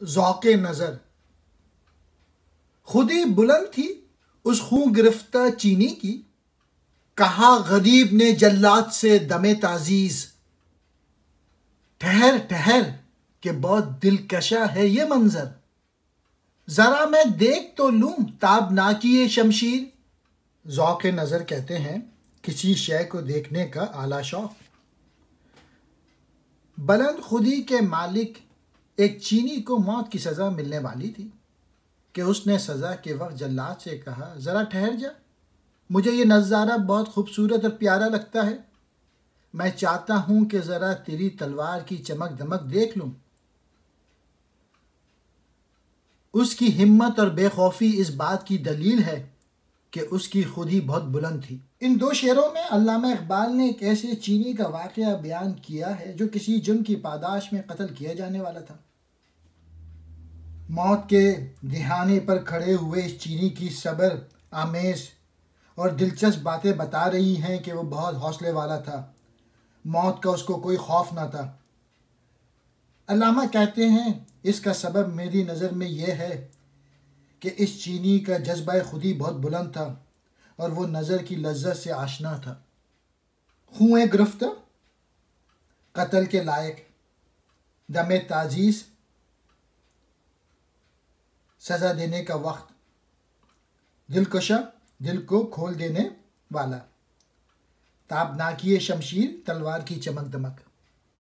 ذوق نظر خودی بلند تھی اس خون گرفتہ چینی کی، کہا غریب نے جلات سے دم تعزیز، ٹھہر ٹھہر کہ بہت دلکشا ہے یہ منظر، ذرا میں دیکھ تو لوں تابناکی یہ شمشیر۔ ذوق نظر کہتے ہیں کسی شے کو دیکھنے کا اعلیٰ شوق۔ بلند خودی کے مالک ایک چینی کو موت کی سزا ملنے والی تھی کہ اس نے سزا کے وقت جلاد سے کہا ذرا ٹھہر جا، مجھے یہ نظارہ بہت خوبصورت اور پیارا لگتا ہے، میں چاہتا ہوں کہ ذرا تیری تلوار کی چمک دمک دیکھ لوں۔ اس کی ہمت اور بے خوفی اس بات کی دلیل ہے کہ اس کی خودی بہت بلند تھی۔ ان دو شعروں میں علامہ اقبال نے ایک ایسے چینی کا واقعہ بیان کیا ہے جو کسی جرم کی پاداش میں قتل کیا جانے والا تھا۔ موت کے دہانے پر کھڑے ہوئے اس چینی کی صبر آمیز اور دلچسپ باتیں بتا رہی ہیں کہ وہ بہت حوصلے والا تھا، موت کا اس کو کوئی خوف نہ تھا۔ علامہ کہتے ہیں اس کا سبب میری نظر میں یہ ہے کہ اس چینی کا جذبہ خودی بہت بلند تھا اور وہ نظر کی لذت سے آشنا تھا۔ خون گرفتہ، قتل کے لائق، دم تعزیز، سزا دینے کا وقت، دلکشا، دل کو کھول دینے والا، تابناکی شمشیر، تلوار کی چمک دمک۔